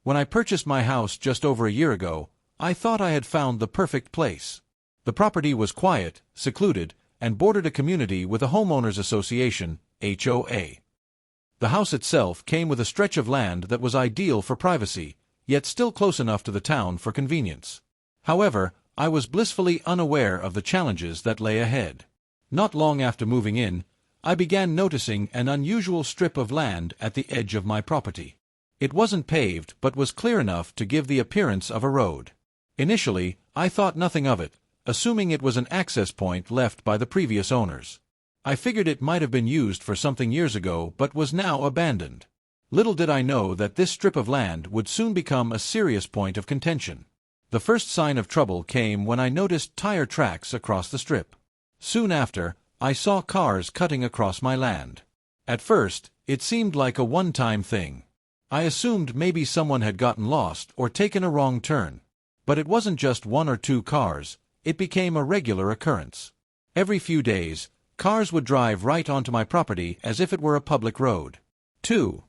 When I purchased my house just over a year ago, I thought I had found the perfect place. The property was quiet, secluded, and bordered a community with a homeowners association, HOA. The house itself came with a stretch of land that was ideal for privacy, yet still close enough to the town for convenience. However, I was blissfully unaware of the challenges that lay ahead. Not long after moving in, I began noticing an unusual strip of land at the edge of my property. It wasn't paved but was clear enough to give the appearance of a road. Initially, I thought nothing of it, assuming it was an access point left by the previous owners. I figured it might have been used for something years ago but was now abandoned. Little did I know that this strip of land would soon become a serious point of contention. The first sign of trouble came when I noticed tire tracks across the strip. Soon after, I saw cars cutting across my land. At first, it seemed like a one-time thing. I assumed maybe someone had gotten lost or taken a wrong turn. But it wasn't just one or two cars, it became a regular occurrence. Every few days, cars would drive right onto my property as if it were a public road. 2.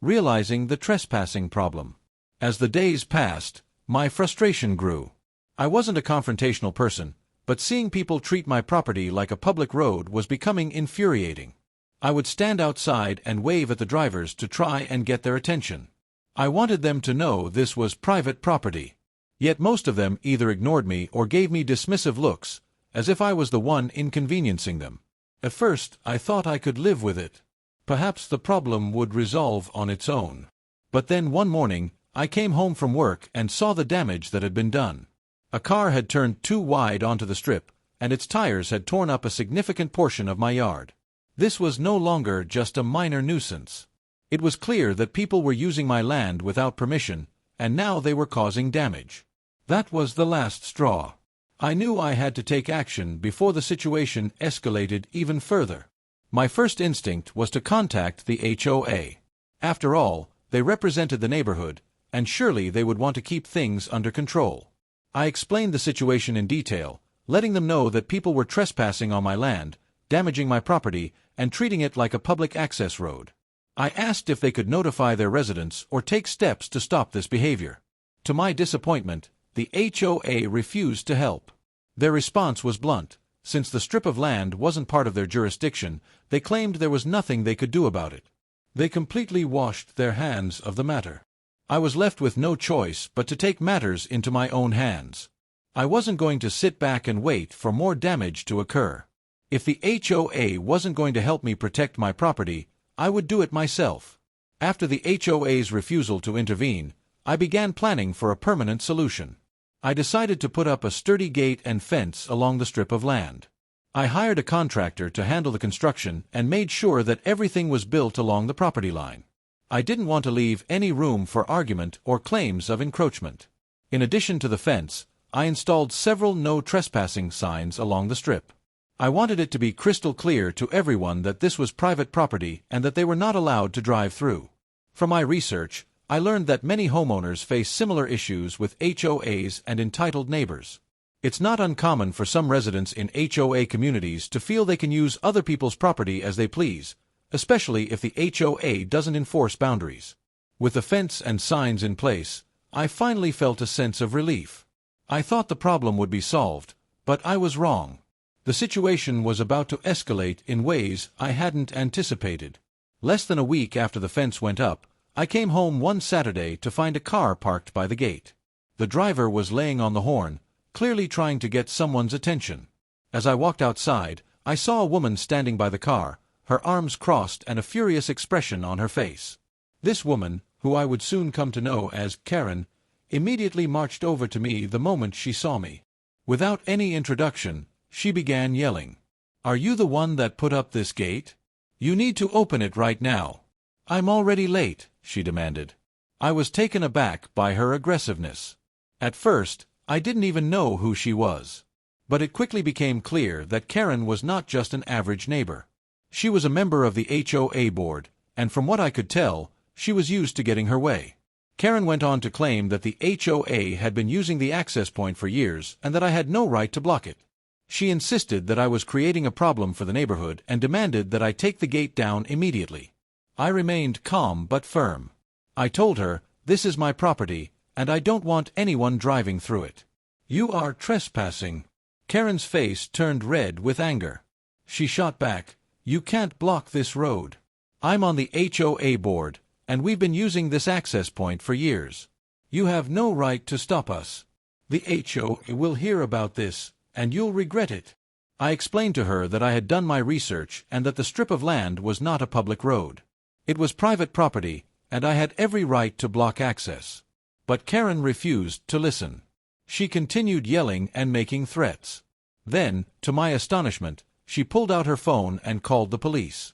Realizing the trespassing problem. As the days passed, my frustration grew. I wasn't a confrontational person, but seeing people treat my property like a public road was becoming infuriating. I would stand outside and wave at the drivers to try and get their attention. I wanted them to know this was private property. Yet most of them either ignored me or gave me dismissive looks, as if I was the one inconveniencing them. At first, I thought I could live with it. Perhaps the problem would resolve on its own. But then one morning, I came home from work and saw the damage that had been done. A car had turned too wide onto the strip, and its tires had torn up a significant portion of my yard. This was no longer just a minor nuisance. It was clear that people were using my land without permission, and now they were causing damage. That was the last straw. I knew I had to take action before the situation escalated even further. My first instinct was to contact the HOA. After all, they represented the neighborhood, and surely they would want to keep things under control. I explained the situation in detail, letting them know that people were trespassing on my land, damaging my property, and treating it like a public access road. I asked if they could notify their residents or take steps to stop this behavior. To my disappointment, the HOA refused to help. Their response was blunt. Since the strip of land wasn't part of their jurisdiction, they claimed there was nothing they could do about it. They completely washed their hands of the matter. I was left with no choice but to take matters into my own hands. I wasn't going to sit back and wait for more damage to occur. If the HOA wasn't going to help me protect my property, I would do it myself. After the HOA's refusal to intervene, I began planning for a permanent solution. I decided to put up a sturdy gate and fence along the strip of land. I hired a contractor to handle the construction and made sure that everything was built along the property line. I didn't want to leave any room for argument or claims of encroachment. In addition to the fence, I installed several no trespassing signs along the strip. I wanted it to be crystal clear to everyone that this was private property and that they were not allowed to drive through. From my research, I learned that many homeowners face similar issues with HOAs and entitled neighbors. It's not uncommon for some residents in HOA communities to feel they can use other people's property as they please, especially if the HOA doesn't enforce boundaries. With the fence and signs in place, I finally felt a sense of relief. I thought the problem would be solved, but I was wrong. The situation was about to escalate in ways I hadn't anticipated. Less than a week after the fence went up, I came home one Saturday to find a car parked by the gate. The driver was laying on the horn, clearly trying to get someone's attention. As I walked outside, I saw a woman standing by the car, her arms crossed and a furious expression on her face. This woman, who I would soon come to know as Karen, immediately marched over to me the moment she saw me. Without any introduction, she began yelling, "Are you the one that put up this gate? You need to open it right now." "I'm already late," she demanded. I was taken aback by her aggressiveness. At first, I didn't even know who she was. But it quickly became clear that Karen was not just an average neighbor. She was a member of the HOA board, and from what I could tell, she was used to getting her way. Karen went on to claim that the HOA had been using the access point for years and that I had no right to block it. She insisted that I was creating a problem for the neighborhood and demanded that I take the gate down immediately. I remained calm but firm. I told her This is my property, and I don't want anyone driving through it. You are trespassing." Karen's face turned red with anger. She shot back, "You can't block this road. I'm on the HOA board, and we've been using this access point for years. You have no right to stop us. The HOA will hear about this, and you'll regret it." I explained to her that I had done my research and that the strip of land was not a public road. It was private property, and I had every right to block access. But Karen refused to listen. She continued yelling and making threats. Then, to my astonishment, she pulled out her phone and called the police.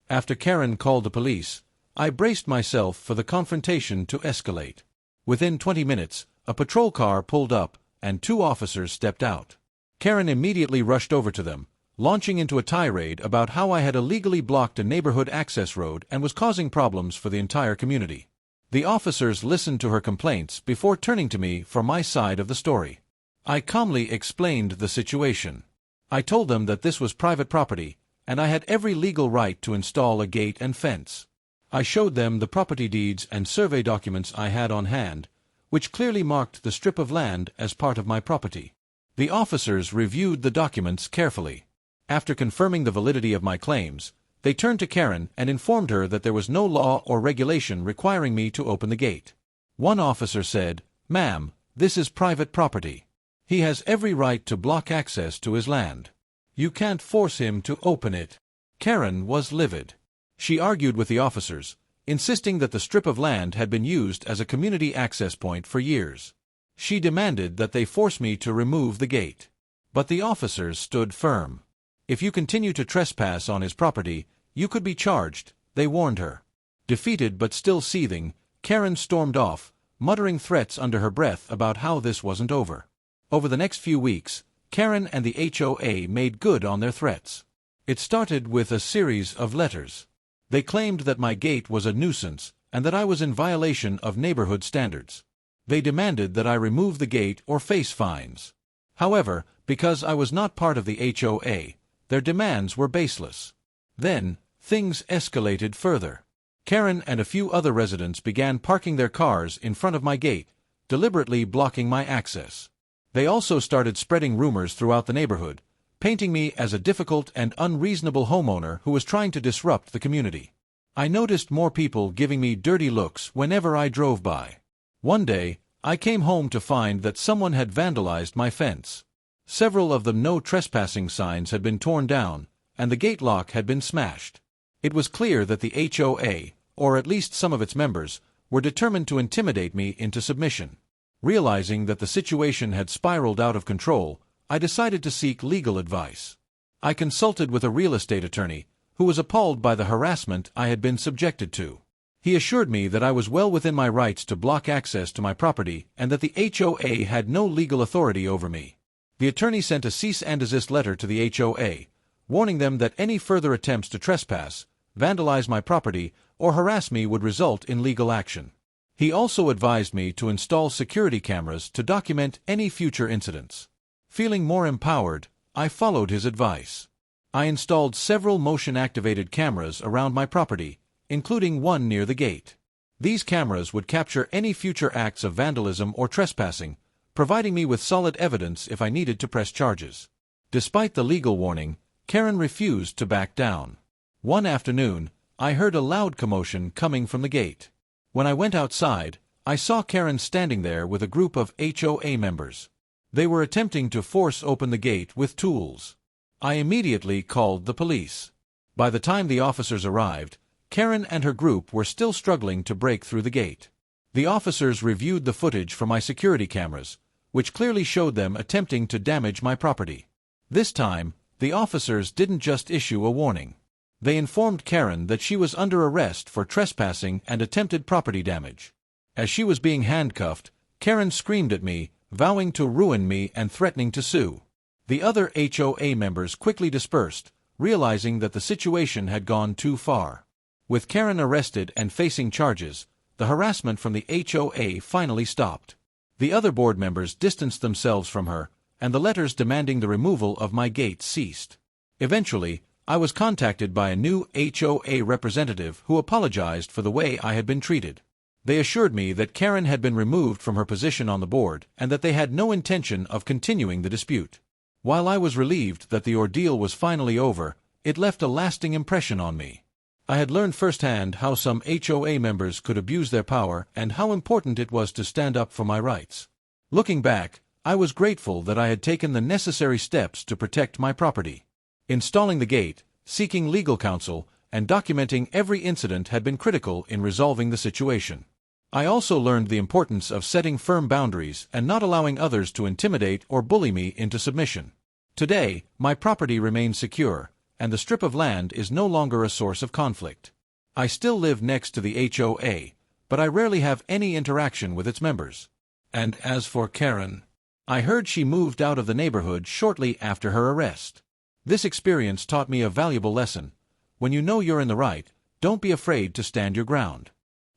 After Karen called the police, I braced myself for the confrontation to escalate. Within 20 minutes, a patrol car pulled up, and 2 officers stepped out. Karen immediately rushed over to them, launching into a tirade about how I had illegally blocked a neighborhood access road and was causing problems for the entire community. The officers listened to her complaints before turning to me for my side of the story. I calmly explained the situation. I told them that this was private property, and I had every legal right to install a gate and fence. I showed them the property deeds and survey documents I had on hand, which clearly marked the strip of land as part of my property. The officers reviewed the documents carefully. After confirming the validity of my claims, they turned to Karen and informed her that there was no law or regulation requiring me to open the gate. One officer said, "Ma'am, this is private property. He has every right to block access to his land. You can't force him to open it." Karen was livid. She argued with the officers, insisting that the strip of land had been used as a community access point for years. She demanded that they force me to remove the gate. But the officers stood firm. "If you continue to trespass on his property, you could be charged," they warned her. Defeated but still seething, Karen stormed off, muttering threats under her breath about how this wasn't over. Over the next few weeks, Karen and the HOA made good on their threats. It started with a series of letters. They claimed that my gate was a nuisance and that I was in violation of neighborhood standards. They demanded that I remove the gate or face fines. However, because I was not part of the HOA, their demands were baseless. Then, things escalated further. Karen and a few other residents began parking their cars in front of my gate, deliberately blocking my access. They also started spreading rumors throughout the neighborhood, painting me as a difficult and unreasonable homeowner who was trying to disrupt the community. I noticed more people giving me dirty looks whenever I drove by. One day, I came home to find that someone had vandalized my fence. Several of the no trespassing signs had been torn down, and the gate lock had been smashed. It was clear that the HOA, or at least some of its members, were determined to intimidate me into submission. Realizing that the situation had spiraled out of control, I decided to seek legal advice. I consulted with a real estate attorney, who was appalled by the harassment I had been subjected to. He assured me that I was well within my rights to block access to my property and that the HOA had no legal authority over me. The attorney sent a cease and desist letter to the HOA, warning them that any further attempts to trespass, vandalize my property, or harass me would result in legal action. He also advised me to install security cameras to document any future incidents. Feeling more empowered, I followed his advice. I installed several motion-activated cameras around my property, including one near the gate. These cameras would capture any future acts of vandalism or trespassing, providing me with solid evidence if I needed to press charges. Despite the legal warning, Karen refused to back down. One afternoon, I heard a loud commotion coming from the gate. When I went outside, I saw Karen standing there with a group of HOA members. They were attempting to force open the gate with tools. I immediately called the police. By the time the officers arrived, Karen and her group were still struggling to break through the gate. The officers reviewed the footage from my security cameras, which clearly showed them attempting to damage my property. This time, the officers didn't just issue a warning. They informed Karen that she was under arrest for trespassing and attempted property damage. As she was being handcuffed, Karen screamed at me, vowing to ruin me and threatening to sue. The other HOA members quickly dispersed, realizing that the situation had gone too far. With Karen arrested and facing charges, the harassment from the HOA finally stopped. The other board members distanced themselves from her, and the letters demanding the removal of my gate ceased. Eventually, I was contacted by a new HOA representative who apologized for the way I had been treated. They assured me that Karen had been removed from her position on the board and that they had no intention of continuing the dispute. While I was relieved that the ordeal was finally over, it left a lasting impression on me. I had learned firsthand how some HOA members could abuse their power and how important it was to stand up for my rights. Looking back, I was grateful that I had taken the necessary steps to protect my property. Installing the gate, seeking legal counsel, and documenting every incident had been critical in resolving the situation. I also learned the importance of setting firm boundaries and not allowing others to intimidate or bully me into submission. Today, my property remains secure, and the strip of land is no longer a source of conflict. I still live next to the HOA, but I rarely have any interaction with its members. And as for Karen, I heard she moved out of the neighborhood shortly after her arrest. This experience taught me a valuable lesson. When you know you're in the right, don't be afraid to stand your ground.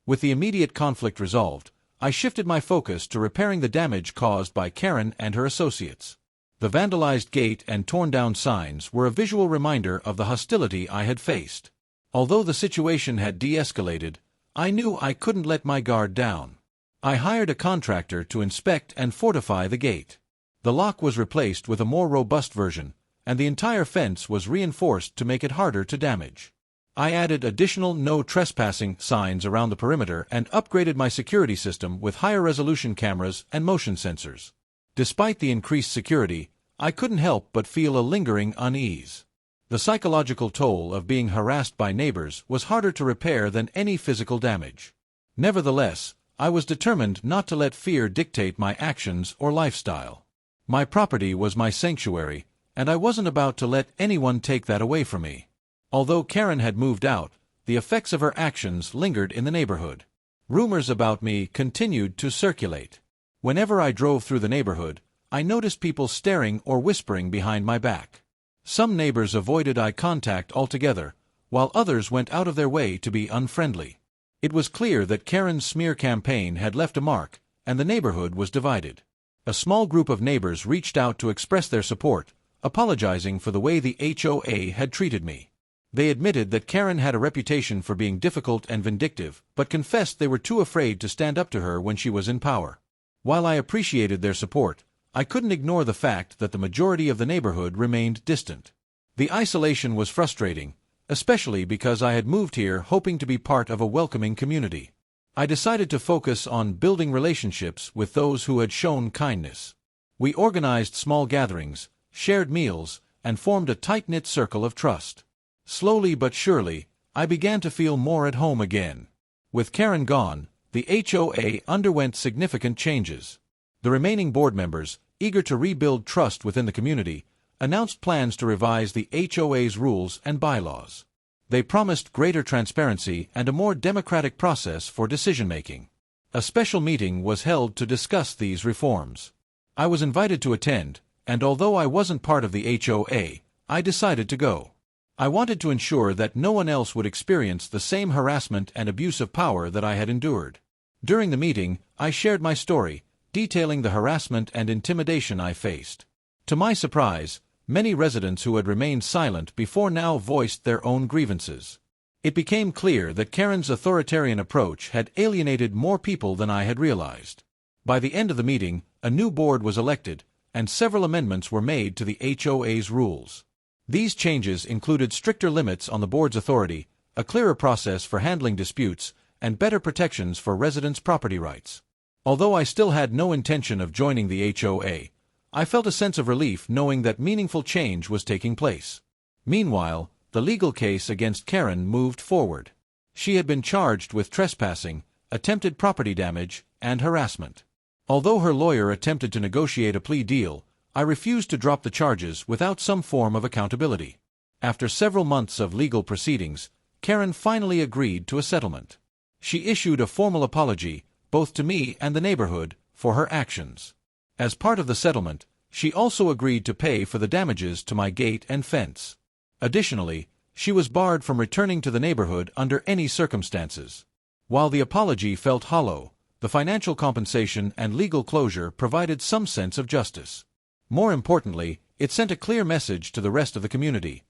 With the immediate conflict resolved, I shifted my focus to repairing the damage caused by Karen and her associates. The vandalized gate and torn-down signs were a visual reminder of the hostility I had faced. Although the situation had de-escalated, I knew I couldn't let my guard down. I hired a contractor to inspect and fortify the gate. The lock was replaced with a more robust version, and the entire fence was reinforced to make it harder to damage. I added additional no trespassing signs around the perimeter and upgraded my security system with higher resolution cameras and motion sensors. Despite the increased security, I couldn't help but feel a lingering unease. The psychological toll of being harassed by neighbors was harder to repair than any physical damage. Nevertheless, I was determined not to let fear dictate my actions or lifestyle. My property was my sanctuary, and I wasn't about to let anyone take that away from me. Although Karen had moved out, the effects of her actions lingered in the neighborhood. Rumors about me continued to circulate. Whenever I drove through the neighborhood, I noticed people staring or whispering behind my back. Some neighbors avoided eye contact altogether, while others went out of their way to be unfriendly. It was clear that Karen's smear campaign had left a mark, and the neighborhood was divided. A small group of neighbors reached out to express their support, apologizing for the way the HOA had treated me. They admitted that Karen had a reputation for being difficult and vindictive, but confessed they were too afraid to stand up to her when she was in power. While I appreciated their support, I couldn't ignore the fact that the majority of the neighborhood remained distant. The isolation was frustrating, especially because I had moved here hoping to be part of a welcoming community. I decided to focus on building relationships with those who had shown kindness. We organized small gatherings, shared meals, and formed a tight-knit circle of trust. Slowly but surely, I began to feel more at home again. With Karen gone, the HOA underwent significant changes. The remaining board members, eager to rebuild trust within the community, announced plans to revise the HOA's rules and bylaws. They promised greater transparency and a more democratic process for decision-making. A special meeting was held to discuss these reforms. I was invited to attend, and although I wasn't part of the HOA, I decided to go. I wanted to ensure that no one else would experience the same harassment and abuse of power that I had endured. During the meeting, I shared my story, detailing the harassment and intimidation I faced. To my surprise, many residents who had remained silent before now voiced their own grievances. It became clear that Karen's authoritarian approach had alienated more people than I had realized. By the end of the meeting, a new board was elected, and several amendments were made to the HOA's rules. These changes included stricter limits on the board's authority, a clearer process for handling disputes, and better protections for residents' property rights. Although I still had no intention of joining the HOA, I felt a sense of relief knowing that meaningful change was taking place. Meanwhile, the legal case against Karen moved forward. She had been charged with trespassing, attempted property damage, and harassment. Although her lawyer attempted to negotiate a plea deal, I refused to drop the charges without some form of accountability. After several months of legal proceedings, Karen finally agreed to a settlement. She issued a formal apology, both to me and the neighborhood, for her actions. As part of the settlement, she also agreed to pay for the damages to my gate and fence. Additionally, she was barred from returning to the neighborhood under any circumstances. While the apology felt hollow, the financial compensation and legal closure provided some sense of justice. More importantly, it sent a clear message to the rest of the community.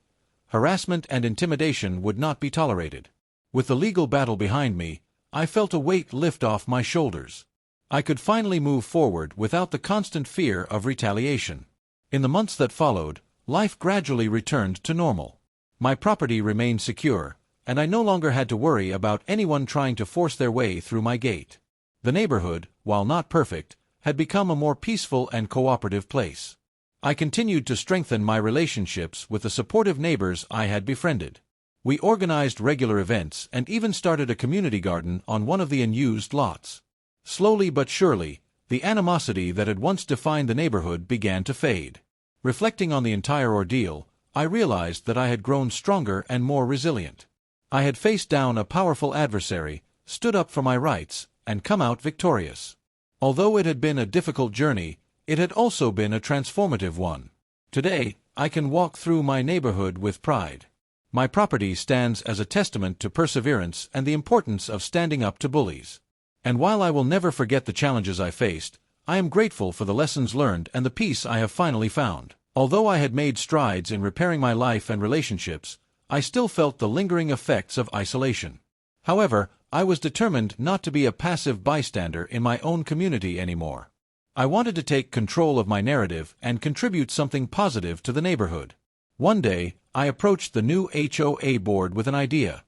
Harassment and intimidation would not be tolerated. With the legal battle behind me, I felt a weight lift off my shoulders. I could finally move forward without the constant fear of retaliation. In the months that followed, life gradually returned to normal. My property remained secure, and I no longer had to worry about anyone trying to force their way through my gate. The neighborhood, while not perfect, had become a more peaceful and cooperative place. I continued to strengthen my relationships with the supportive neighbors I had befriended. We organized regular events and even started a community garden on one of the unused lots. Slowly but surely, the animosity that had once defined the neighborhood began to fade. Reflecting on the entire ordeal, I realized that I had grown stronger and more resilient. I had faced down a powerful adversary, stood up for my rights, and come out victorious. Although it had been a difficult journey, it had also been a transformative one. Today, I can walk through my neighborhood with pride. My property stands as a testament to perseverance and the importance of standing up to bullies. And while I will never forget the challenges I faced, I am grateful for the lessons learned and the peace I have finally found. Although I had made strides in repairing my life and relationships, I still felt the lingering effects of isolation. However, I was determined not to be a passive bystander in my own community anymore. I wanted to take control of my narrative and contribute something positive to the neighborhood. One day, I approached the new HOA board with an idea: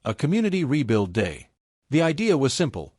a community rebuild day. The idea was simple.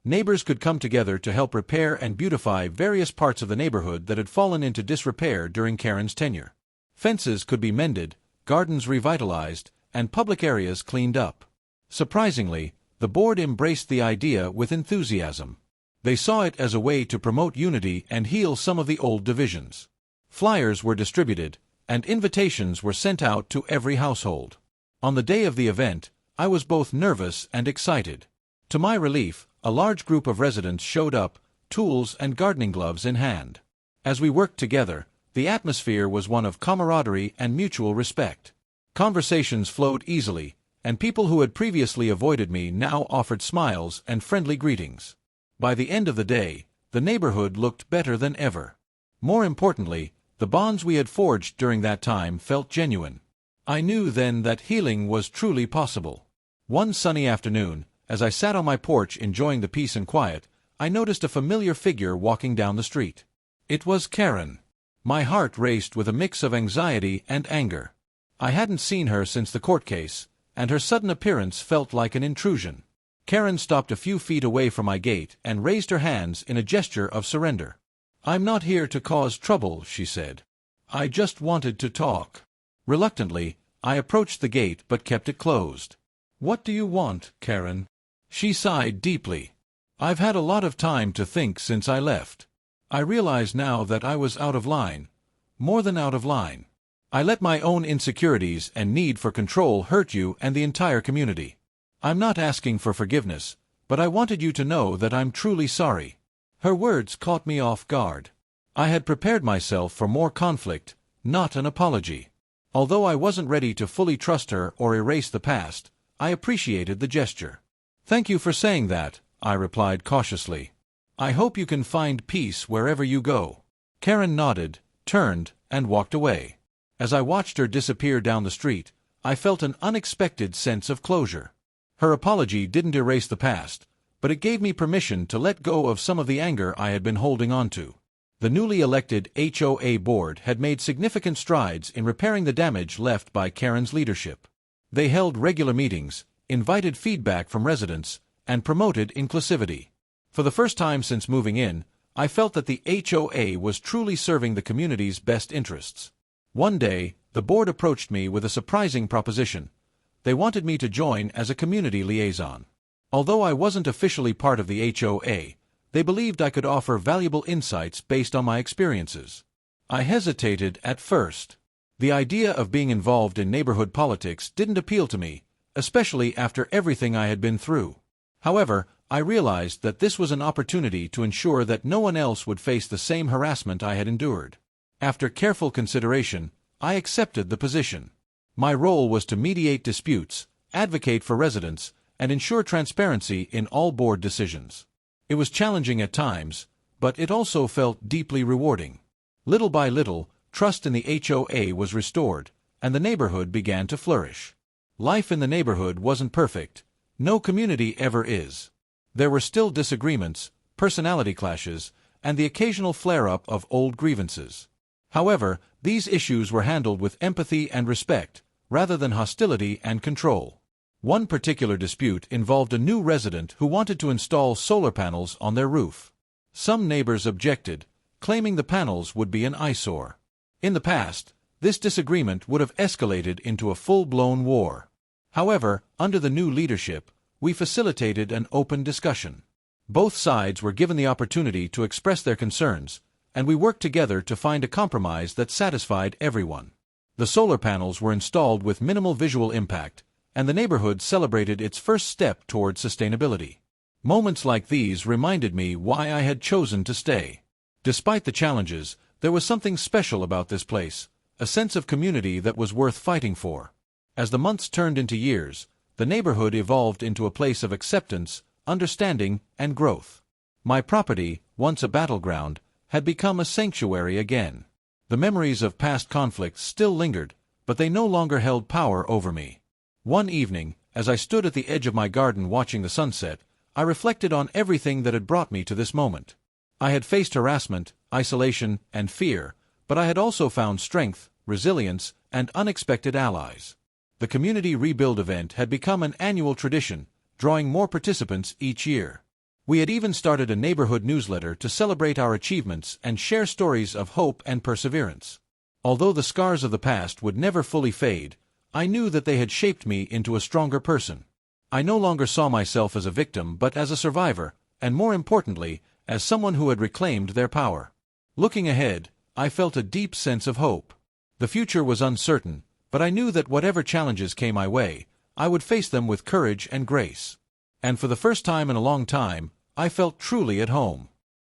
Neighbors could come together to help repair and beautify various parts of the neighborhood that had fallen into disrepair during Karen's tenure. Fences could be mended, gardens revitalized, and public areas cleaned up. Surprisingly, the board embraced the idea with enthusiasm. They saw it as a way to promote unity and heal some of the old divisions. Flyers were distributed, and invitations were sent out to every household. On the day of the event, I was both nervous and excited. To my relief, a large group of residents showed up, tools and gardening gloves in hand. As we worked together, the atmosphere was one of camaraderie and mutual respect. Conversations flowed easily, and people who had previously avoided me now offered smiles and friendly greetings. By the end of the day, the neighborhood looked better than ever. More importantly, the bonds we had forged during that time felt genuine. I knew then that healing was truly possible. One sunny afternoon, as I sat on my porch enjoying the peace and quiet, I noticed a familiar figure walking down the street. It was Karen. My heart raced with a mix of anxiety and anger. I hadn't seen her since the court case, and her sudden appearance felt like an intrusion. Karen stopped a few feet away from my gate and raised her hands in a gesture of surrender. "I'm not here to cause trouble," she said. "I just wanted to talk." Reluctantly, I approached the gate but kept it closed. "What do you want, Karen?" She sighed deeply. "I've had a lot of time to think since I left. I realize now that I was out of line. More than out of line. I let my own insecurities and need for control hurt you and the entire community. I'm not asking for forgiveness, but I wanted you to know that I'm truly sorry." Her words caught me off guard. I had prepared myself for more conflict, not an apology. Although I wasn't ready to fully trust her or erase the past, I appreciated the gesture. "Thank you for saying that," I replied cautiously. "I hope you can find peace wherever you go." Karen nodded, turned, and walked away. As I watched her disappear down the street, I felt an unexpected sense of closure. Her apology didn't erase the past, but it gave me permission to let go of some of the anger I had been holding on to. The newly elected HOA board had made significant strides in repairing the damage left by Karen's leadership. They held regular meetings, invited feedback from residents, and promoted inclusivity. For the first time since moving in, I felt that the HOA was truly serving the community's best interests. One day, the board approached me with a surprising proposition. They wanted me to join as a community liaison. Although I wasn't officially part of the HOA, they believed I could offer valuable insights based on my experiences. I hesitated at first. The idea of being involved in neighborhood politics didn't appeal to me, especially after everything I had been through. However, I realized that this was an opportunity to ensure that no one else would face the same harassment I had endured. After careful consideration, I accepted the position. My role was to mediate disputes, advocate for residents, and ensure transparency in all board decisions. It was challenging at times, but it also felt deeply rewarding. Little by little, trust in the HOA was restored, and the neighborhood began to flourish. Life in the neighborhood wasn't perfect, No community ever is. There were still disagreements, personality clashes, and the occasional flare-up of old grievances. However, these issues were handled with empathy and respect, rather than hostility and control. One particular dispute involved a new resident who wanted to install solar panels on their roof. Some neighbors objected, claiming the panels would be an eyesore. In the past, this disagreement would have escalated into a full-blown war. However, under the new leadership, we facilitated an open discussion. Both sides were given the opportunity to express their concerns, and we worked together to find a compromise that satisfied everyone. The solar panels were installed with minimal visual impact, and the neighborhood celebrated its first step toward sustainability. Moments like these reminded me why I had chosen to stay. Despite the challenges, there was something special about this place, a sense of community that was worth fighting for. As the months turned into years, the neighborhood evolved into a place of acceptance, understanding, and growth. My property, once a battleground, had become a sanctuary again. The memories of past conflicts still lingered, but they no longer held power over me. One evening, as I stood at the edge of my garden watching the sunset, I reflected on everything that had brought me to this moment. I had faced harassment, isolation, and fear, but I had also found strength, resilience, and unexpected allies. The community rebuild event had become an annual tradition, drawing more participants each year. We had even started a neighborhood newsletter to celebrate our achievements and share stories of hope and perseverance. Although the scars of the past would never fully fade, I knew that they had shaped me into a stronger person. I no longer saw myself as a victim but as a survivor, and more importantly, as someone who had reclaimed their power. Looking ahead, I felt a deep sense of hope. The future was uncertain, but I knew that whatever challenges came my way, I would face them with courage and grace. And for the first time in a long time, I felt truly at home.